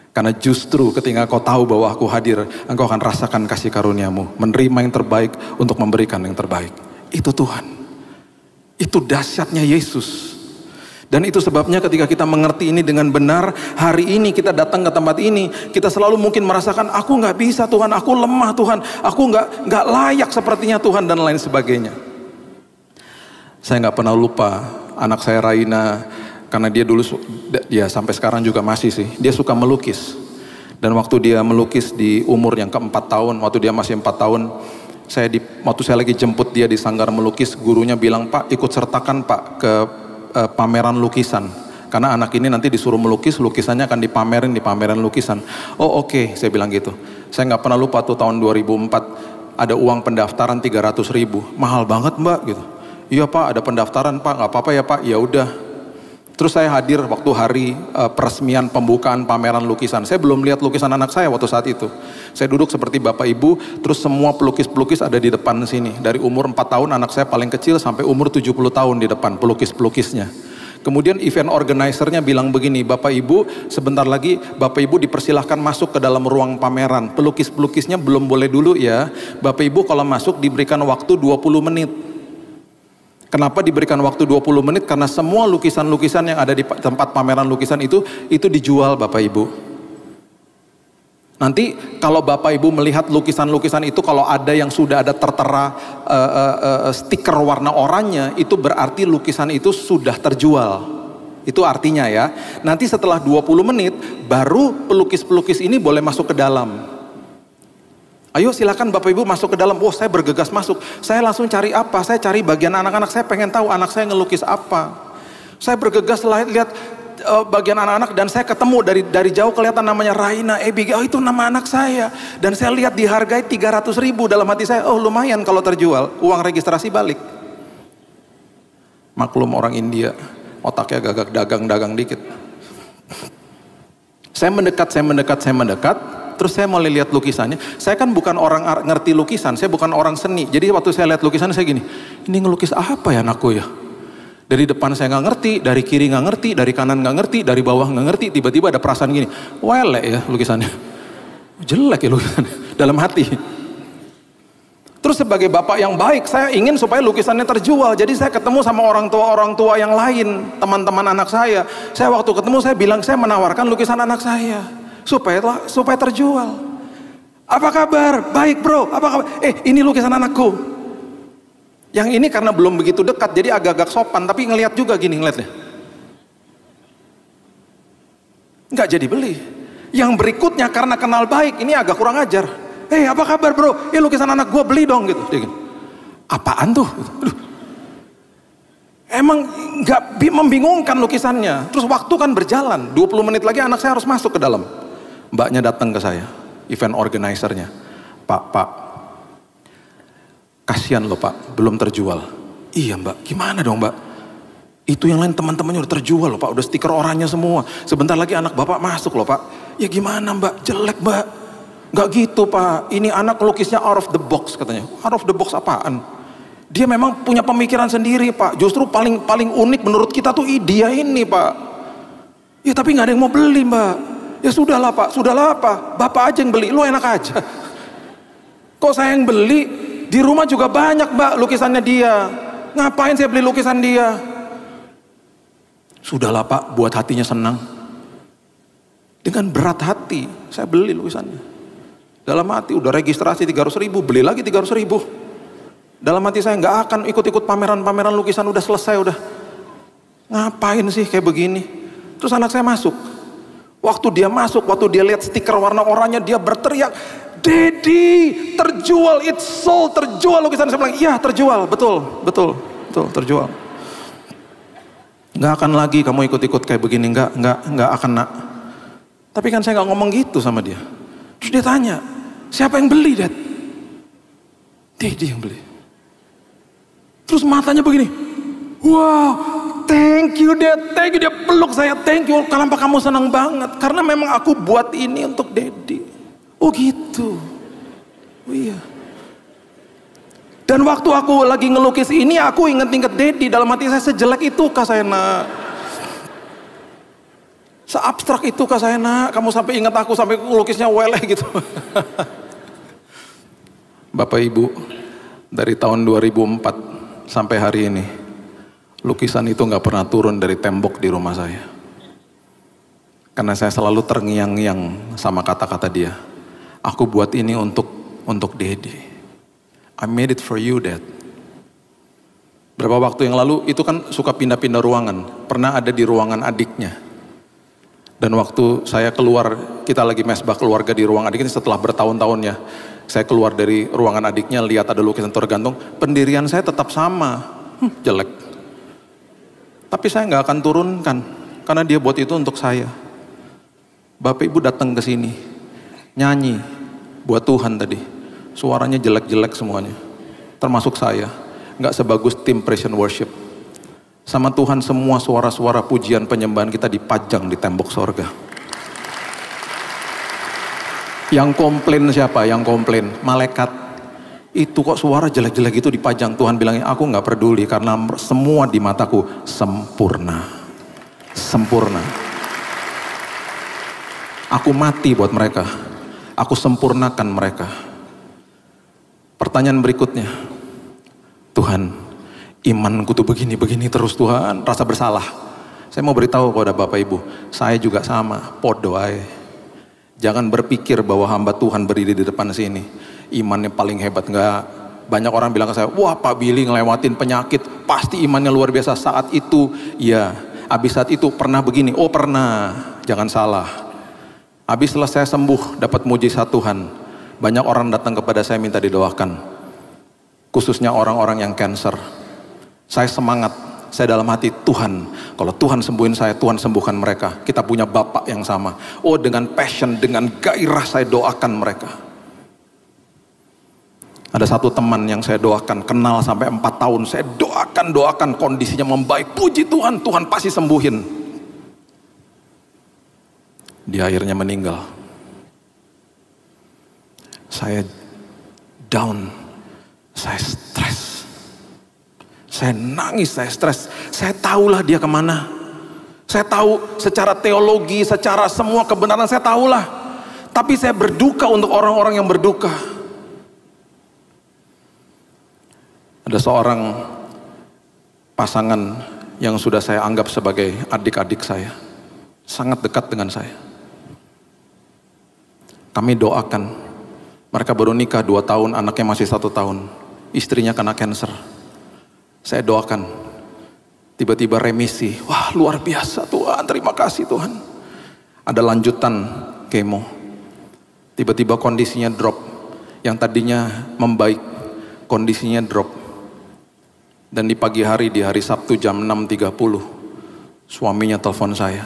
Speaker 1: Karena justru ketika kau tahu bahwa aku hadir, engkau akan rasakan kasih karuniamu, menerima yang terbaik untuk memberikan yang terbaik. Itu Tuhan. Itu dahsyatnya Yesus. Dan itu sebabnya ketika kita mengerti ini dengan benar, hari ini kita datang ke tempat ini, kita selalu mungkin merasakan, aku gak bisa Tuhan, aku lemah Tuhan, aku gak layak sepertinya Tuhan, dan lain sebagainya. Saya gak pernah lupa anak saya Raina, karena dia dulu, dia sampai sekarang juga masih sih, dia suka melukis. Dan waktu dia melukis di umur yang ke-4 tahun, waktu dia masih 4 tahun, waktu saya lagi jemput dia di sanggar melukis, gurunya bilang, Pak ikut sertakan Pak ke pameran lukisan. Karena anak ini nanti disuruh melukis, lukisannya akan dipamerin di pameran lukisan. Oh oke, saya bilang gitu. Saya nggak pernah lupa tuh tahun 2004, ada uang pendaftaran 300.000. Mahal banget mbak gitu. Iya pak, ada pendaftaran pak, nggak apa-apa ya pak. Ya udah. Terus saya hadir waktu hari peresmian pembukaan pameran lukisan. Saya belum lihat lukisan anak saya waktu saat itu. Saya duduk seperti bapak ibu, terus semua pelukis-pelukis ada di depan sini. Dari umur 4 tahun anak saya paling kecil sampai umur 70 tahun di depan pelukis-pelukisnya. Kemudian event organizer-nya bilang begini, Bapak Ibu sebentar lagi Bapak Ibu dipersilahkan masuk ke dalam ruang pameran. Pelukis-pelukisnya belum boleh dulu ya. Bapak Ibu kalau masuk diberikan waktu 20 menit. Kenapa diberikan waktu 20 menit? Karena semua lukisan-lukisan yang ada di tempat pameran lukisan itu dijual Bapak Ibu. Nanti kalau Bapak Ibu melihat lukisan-lukisan itu, kalau ada yang sudah ada tertera stiker warna oranye, itu berarti lukisan itu sudah terjual. Itu artinya ya. Nanti setelah 20 menit baru pelukis-pelukis ini boleh masuk ke dalam. Ayo silakan Bapak Ibu masuk ke dalam. Oh saya bergegas masuk. Saya langsung cari apa? Saya cari bagian anak-anak. Saya pengen tahu anak saya ngelukis apa. Saya bergegas lihat bagian anak-anak dan saya ketemu dari jauh kelihatan namanya Raina Abigail. Oh itu nama anak saya. Dan saya lihat dihargai 300.000. Dalam hati saya, oh lumayan kalau terjual. Uang registrasi balik. Maklum orang India, otaknya gagak dagang dikit. Saya mendekat. Terus saya mulai lihat lukisannya. Saya kan bukan orang ngerti lukisan, saya bukan orang seni. Jadi waktu saya lihat lukisan saya gini, ini ngelukis apa ya anakku ya? Dari depan saya nggak ngerti, dari kiri nggak ngerti, dari kanan nggak ngerti, dari bawah nggak ngerti. Tiba-tiba ada perasaan gini, welek ya lukisannya, jelek ya lukisannya, dalam hati. Terus sebagai bapak yang baik, saya ingin supaya lukisannya terjual. Jadi saya ketemu sama orang tua yang lain, teman-teman anak saya. Saya waktu ketemu saya bilang saya menawarkan lukisan anak saya. Supaya terjual. Apa kabar? Baik bro. Apa kabar? Ini lukisan anakku. Yang ini karena belum begitu dekat, jadi agak-agak sopan, tapi ngelihat juga gini ngeliatnya. Nggak jadi beli. Yang berikutnya karena kenal baik, ini agak kurang ajar. Apa kabar bro? Lukisan anak gue beli dong gitu. Dia gini, apaan tuh? Aduh. Emang nggak membingungkan lukisannya. Terus waktu kan berjalan, 20 menit lagi anak saya harus masuk ke dalam. Mbaknya datang ke saya, event organizer-nya. Pak, kasihan loh pak, belum terjual. Iya mbak, gimana dong mbak? Itu yang lain teman-temannya udah terjual loh pak, udah stiker oranye semua. Sebentar lagi anak bapak masuk loh pak. Ya gimana mbak, jelek mbak. Gak gitu pak, ini anak lukisnya out of the box katanya. Out of the box apaan? Dia memang punya pemikiran sendiri pak. Justru paling unik menurut kita tuh dia ini pak. Ya tapi gak ada yang mau beli mbak. Ya sudahlah pak, bapak aja yang beli, lu enak aja. Kok saya yang beli? Di rumah juga banyak mbak lukisannya dia. Ngapain saya beli lukisan dia? Sudahlah pak, buat hatinya senang. Dengan berat hati, saya beli lukisannya. Dalam hati udah registrasi 300.000, beli lagi 300.000. Dalam hati saya nggak akan ikut-ikut pameran lukisan, udah selesai udah. Ngapain sih kayak begini? Terus anak saya masuk. Waktu dia masuk, waktu dia lihat stiker warna oranye, dia berteriak, Daddy, terjual, it's sold, terjual lukisan. Saya bilang, iya terjual, betul, terjual. Nggak akan lagi kamu ikut-ikut kayak begini, nggak akan nak. Tapi kan saya nggak ngomong gitu sama dia. Terus dia tanya, siapa yang beli Dad? Daddy yang beli. Terus matanya begini, wow, thank you Dad, dia peluk saya, thank you. Kenapa kamu senang banget? Karena memang aku buat ini untuk Daddy. Oh gitu, oh iya. Dan waktu aku lagi ngelukis ini, aku inget-inget Daddy. Dalam hati saya, sejelek itu kah saya nak? Seabstrak itu kah saya nak? Kamu sampai ingat aku, sampai lukisnya weleh gitu. Bapak Ibu, dari tahun 2004 sampai hari ini, lukisan itu nggak pernah turun dari tembok di rumah saya. Karena saya selalu terngiang-ngiang sama kata-kata dia. Aku buat ini untuk Daddy. I made it for you, Dad. Berapa waktu yang lalu itu kan suka pindah-pindah ruangan. Pernah ada di ruangan adiknya. Dan waktu saya keluar, kita lagi mesbah keluarga di ruang adiknya setelah bertahun-tahun ya. Saya keluar dari ruangan adiknya, lihat ada lukisan tergantung. Pendirian saya tetap sama. Jelek. Tapi saya nggak akan turunkan. Karena dia buat itu untuk saya. Bapak Ibu datang ke sini. Nyanyi buat Tuhan tadi. suaranya jelek-jelek semuanya. Termasuk saya, nggak sebagus tim praise and worship. Sama Tuhan semua suara-suara pujian penyembahan kita dipajang di tembok sorga. Yang komplain siapa? Yang komplain malaikat. Itu kok suara jelek-jelek itu dipajang. Tuhan bilangnya, aku nggak peduli karena semua di mataku sempurna. Sempurna. Aku mati buat mereka. Aku sempurnakan mereka. Pertanyaan berikutnya, Tuhan, imanku tuh begini-begini terus Tuhan, rasa bersalah. Saya mau beritahu kepada Bapak Ibu, saya juga sama, podo ae. Jangan berpikir bahwa hamba Tuhan berdiri di depan sini, imannya paling hebat. Enggak. Banyak orang bilang ke saya, wah Pak Billy ngelewatin penyakit, pasti imannya luar biasa. Saat itu, ya, habis saat itu pernah begini, oh pernah, jangan salah. Habis setelah saya sembuh, dapat mujizat Tuhan, banyak orang datang kepada saya minta didoakan. Khususnya orang-orang yang cancer. Saya semangat, saya dalam hati, Tuhan, kalau Tuhan sembuhin saya, Tuhan sembuhkan mereka. Kita punya Bapak yang sama. Oh, dengan passion, dengan gairah saya doakan mereka. Ada satu teman yang saya doakan, kenal sampai 4 tahun, saya doakan kondisinya membaik. Puji Tuhan, Tuhan pasti sembuhin. Dia akhirnya meninggal. Saya down, saya stres, saya nangis, saya stres. Saya tahulah dia kemana. Saya tahu secara teologi, secara semua kebenaran saya tahulah. Tapi saya berduka untuk orang-orang yang berduka. Ada seorang pasangan yang sudah saya anggap sebagai adik-adik saya, sangat dekat dengan saya. Kami doakan, mereka baru nikah 2 tahun, anaknya masih 1 tahun, istrinya kena cancer. Saya doakan, tiba-tiba remisi, wah luar biasa Tuhan, terima kasih Tuhan. Ada lanjutan kemo, tiba-tiba kondisinya drop, yang tadinya membaik, kondisinya drop. Dan di pagi hari, di hari Sabtu jam 6.30, suaminya telepon saya,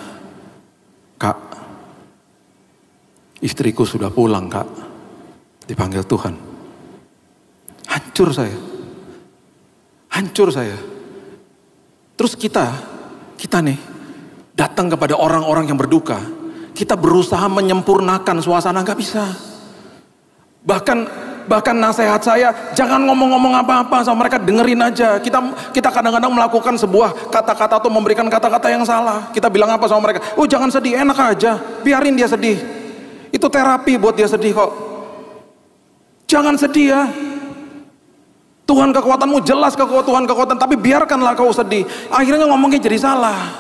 Speaker 1: Kak, istriku sudah pulang Kak, dipanggil Tuhan. Hancur saya. Hancur saya. Terus kita nih datang kepada orang-orang yang berduka. Kita berusaha menyempurnakan suasana, gak bisa. Bahkan nasihat saya, jangan ngomong-ngomong apa-apa sama mereka, dengerin aja. Kita kadang-kadang melakukan sebuah kata-kata atau memberikan kata-kata yang salah. Kita bilang apa sama mereka? Oh jangan sedih, enak aja, biarin dia sedih. Itu terapi buat dia sedih kok. Jangan sedih ya. Tuhan kekuatanmu jelas, kekuatan, tapi biarkanlah kau sedih. Akhirnya ngomongnya jadi salah.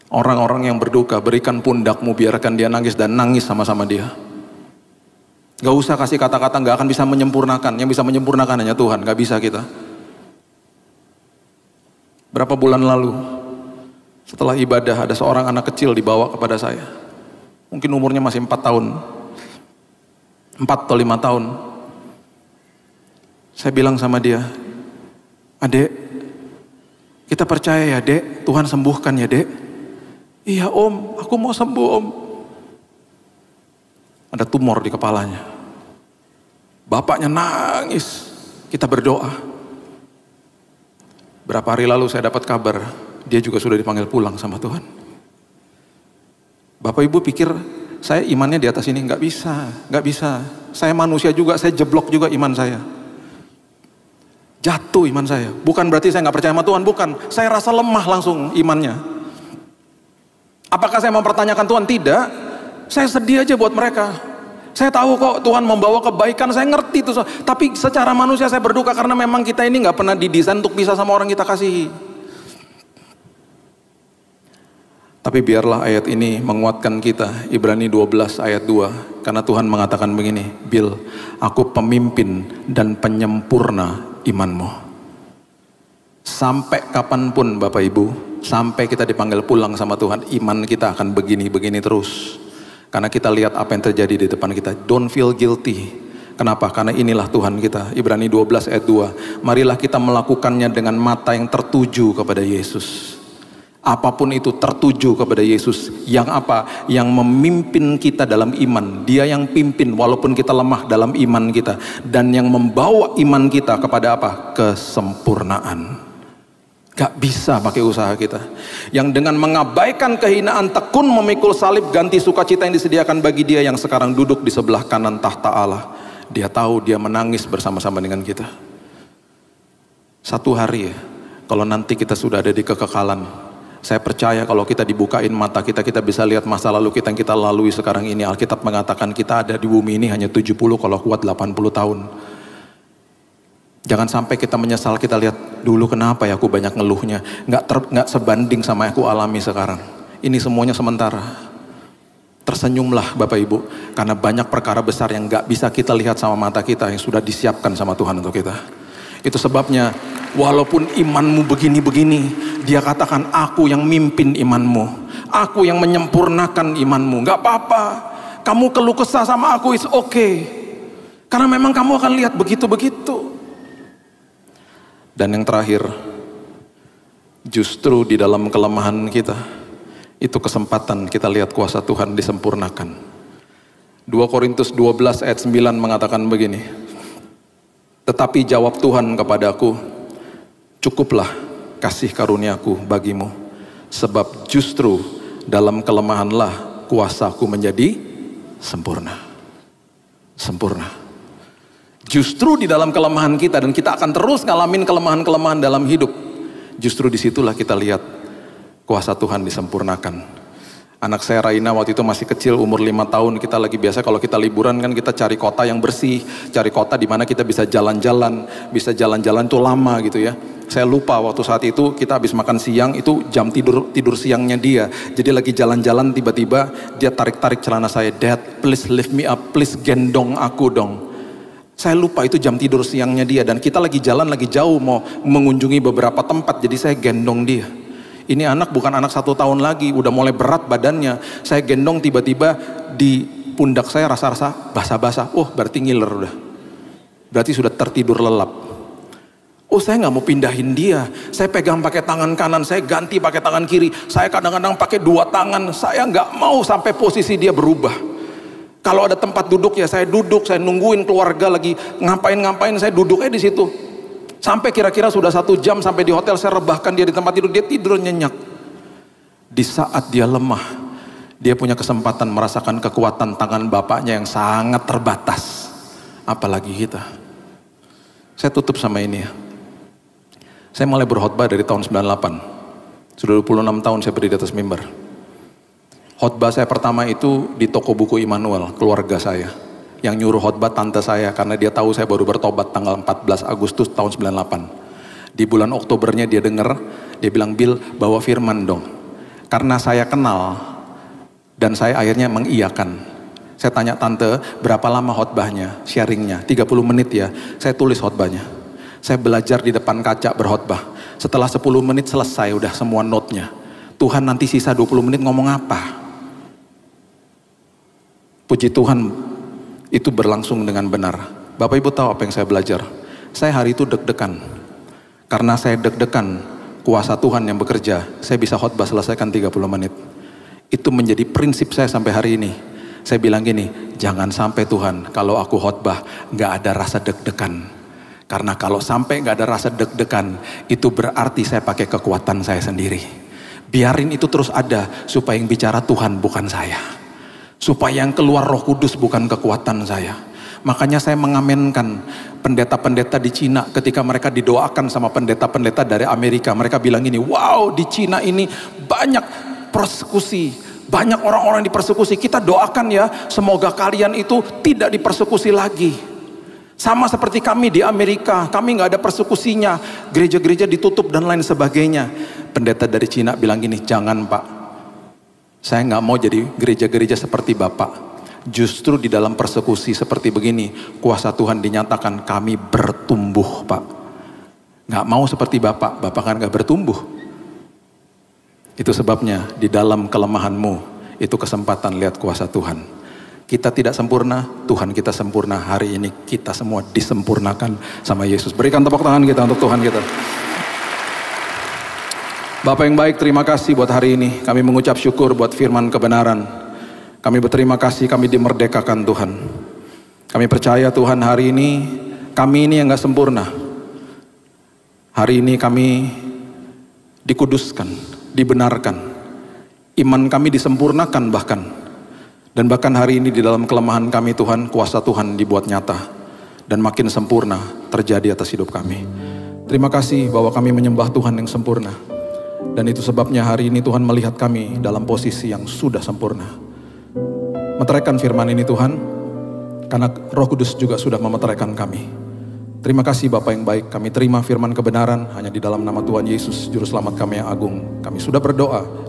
Speaker 1: Orang-orang yang berduka, berikan pundakmu, biarkan dia nangis dan nangis sama-sama dia. Gak usah kasih kata-kata, gak akan bisa menyempurnakan. Yang bisa menyempurnakan hanya Tuhan, gak bisa kita. Berapa bulan lalu, setelah ibadah, ada seorang anak kecil dibawa kepada saya. Mungkin umurnya masih 4 tahun. 4 atau 5 tahun. Saya bilang sama dia, Adek, kita percaya ya Dek, Tuhan sembuhkan ya Dek. Iya Om, aku mau sembuh Om. Ada tumor di kepalanya. Bapaknya nangis, kita berdoa. Berapa hari lalu saya dapat kabar, dia juga sudah dipanggil pulang sama Tuhan. Bapak Ibu pikir saya imannya di atas ini? Nggak bisa. Saya manusia juga, saya jeblok juga iman saya. Jatuh iman saya. Bukan berarti saya nggak percaya sama Tuhan, bukan. Saya rasa lemah langsung imannya. Apakah saya mempertanyakan Tuhan? Tidak. Saya sedih aja buat mereka. Saya tahu kok Tuhan membawa kebaikan, saya ngerti itu. Tapi secara manusia saya berduka karena memang kita ini nggak pernah didesain untuk bisa sama orang kita kasihi. Tapi biarlah ayat ini menguatkan kita, Ibrani 12 ayat 2. Karena Tuhan mengatakan begini, Bill, aku pemimpin dan penyempurna imanmu. Sampai kapanpun Bapak Ibu, sampai kita dipanggil pulang sama Tuhan, iman kita akan begini-begini terus. Karena kita lihat apa yang terjadi di depan kita. Don't feel guilty. Kenapa? Karena inilah Tuhan kita. Ibrani 12 ayat 2. Marilah kita melakukannya dengan mata yang tertuju kepada Yesus. Apapun itu tertuju kepada Yesus. Yang apa? Yang memimpin kita dalam iman. Dia yang pimpin walaupun kita lemah dalam iman kita. Dan yang membawa iman kita kepada apa? Kesempurnaan. Gak bisa pakai usaha kita. Yang dengan mengabaikan kehinaan tekun memikul salib, ganti sukacita yang disediakan bagi dia yang sekarang duduk di sebelah kanan tahta Allah. Dia tahu dia menangis bersama-sama dengan kita. Satu hari ya, kalau nanti kita sudah ada di kekekalan, saya percaya kalau kita dibukain mata kita, kita bisa lihat masa lalu kita yang kita lalui sekarang ini. Alkitab mengatakan kita ada di bumi ini hanya 70, kalau kuat 80 tahun. Jangan sampai kita menyesal, kita lihat dulu kenapa ya aku banyak ngeluhnya. Nggak sebanding sama yang aku alami sekarang. Ini semuanya sementara. Tersenyumlah Bapak Ibu, karena banyak perkara besar yang nggak bisa kita lihat sama mata kita yang sudah disiapkan sama Tuhan untuk kita. Itu sebabnya walaupun imanmu begini-begini, dia katakan aku yang mimpin imanmu, aku yang menyempurnakan imanmu. Gak apa-apa, kamu keluh kesah sama aku, it's okay, karena memang kamu akan lihat begitu-begitu. Dan yang terakhir, justru di dalam kelemahan kita, itu kesempatan kita lihat kuasa Tuhan disempurnakan. 2 Korintus 12 ayat 9 mengatakan begini, tetapi jawab Tuhan kepadaku, cukuplah kasih karuniaku bagimu, sebab justru dalam kelemahanlah kuasaku menjadi sempurna. Sempurna. Justru di dalam kelemahan kita, dan kita akan terus ngalamin kelemahan-kelemahan dalam hidup, justru disitulah kita lihat kuasa Tuhan disempurnakan. Anak saya Raina waktu itu masih kecil, umur 5 tahun, kita lagi biasa kalau kita liburan kan kita cari kota yang bersih, cari kota di mana kita bisa jalan-jalan itu lama gitu ya. Saya lupa waktu saat itu kita habis makan siang, itu jam tidur siangnya dia. Jadi lagi jalan-jalan tiba-tiba dia tarik-tarik celana saya, "Dad, please lift me up, please gendong aku dong." Saya lupa itu jam tidur siangnya dia, dan kita lagi jalan lagi jauh mau mengunjungi beberapa tempat, jadi saya gendong dia. Ini anak bukan anak 1 tahun lagi, udah mulai berat badannya. Saya gendong, tiba-tiba di pundak saya rasa-rasa basah-basah. Oh, berarti ngiler udah. Berarti sudah tertidur lelap. Oh, saya nggak mau pindahin dia. Saya pegang pakai tangan kanan, saya ganti pakai tangan kiri. Saya kadang-kadang pakai 2 tangan. Saya nggak mau sampai posisi dia berubah. Kalau ada tempat duduk ya saya duduk, saya nungguin keluarga lagi ngapain-ngapain, saya duduknya di situ. Sampai kira-kira sudah 1 jam sampai di hotel, saya rebahkan dia di tempat tidur, dia tidur nyenyak. Di saat dia lemah, dia punya kesempatan merasakan kekuatan tangan bapaknya yang sangat terbatas. Apalagi kita. Saya tutup sama ini ya. Saya mulai berkhotbah dari tahun 98. Sudah 26 tahun saya berdiri di atas mimbar. Khotbah saya pertama itu di toko buku Immanuel, keluarga saya. Yang nyuruh khotbah tante saya, karena dia tahu saya baru bertobat tanggal 14 Agustus tahun 98. Di bulan Oktobernya dia dengar, dia bilang, "Bill, bawa firman dong." Karena saya kenal dan saya akhirnya mengiyakan. Saya tanya tante, "Berapa lama khotbahnya, sharingnya?" 30 menit ya. Saya tulis khotbahnya. Saya belajar di depan kaca berkhotbah. Setelah 10 menit selesai udah semua note-nya. Tuhan, nanti sisa 20 menit ngomong apa? Puji Tuhan, itu berlangsung dengan benar. Bapak Ibu tahu apa yang saya belajar? Saya hari itu deg-degan. Karena saya deg-degan, kuasa Tuhan yang bekerja, saya bisa khotbah selesaikan 30 menit. Itu menjadi prinsip saya sampai hari ini. Saya bilang gini, jangan sampai Tuhan kalau aku khotbah gak ada rasa deg-degan. Karena kalau sampai gak ada rasa deg-degan, itu berarti saya pakai kekuatan saya sendiri. Biarin itu terus ada, supaya yang bicara Tuhan bukan saya. Supaya yang keluar Roh Kudus bukan kekuatan saya. Makanya saya mengamenkan pendeta-pendeta di Cina ketika mereka didoakan sama pendeta-pendeta dari Amerika. Mereka bilang ini, wow, di Cina ini banyak persekusi, banyak orang-orang dipersekusi. Kita doakan ya, semoga kalian itu tidak dipersekusi lagi. Sama seperti kami di Amerika, kami nggak ada persekusinya, gereja-gereja ditutup dan lain sebagainya. Pendeta dari Cina bilang gini, jangan Pak, saya nggak mau jadi gereja-gereja seperti Bapak. Justru di dalam persekusi seperti begini, kuasa Tuhan dinyatakan kami bertumbuh Pak. Nggak mau seperti Bapak, Bapak kan nggak bertumbuh. Itu sebabnya di dalam kelemahanmu, itu kesempatan lihat kuasa Tuhan. Kita tidak sempurna, Tuhan kita sempurna. Hari ini kita semua disempurnakan sama Yesus. Berikan tepuk tangan kita untuk Tuhan kita. Bapa yang baik, terima kasih buat hari ini. Kami mengucap syukur buat firman kebenaran. Kami berterima kasih kami dimerdekakan Tuhan. Kami percaya Tuhan hari ini kami ini yang gak sempurna. Hari ini kami dikuduskan, dibenarkan. Iman kami disempurnakan bahkan. Dan bahkan hari ini di dalam kelemahan kami Tuhan, kuasa Tuhan dibuat nyata. Dan makin sempurna terjadi atas hidup kami. Terima kasih bahwa kami menyembah Tuhan yang sempurna. Dan itu sebabnya hari ini Tuhan melihat kami dalam posisi yang sudah sempurna. Meteraikan firman ini Tuhan, karena Roh Kudus juga sudah memeteraikan kami. Terima kasih Bapa yang baik, kami terima firman kebenaran hanya di dalam nama Tuhan Yesus, Juru Selamat kami yang agung. Kami sudah berdoa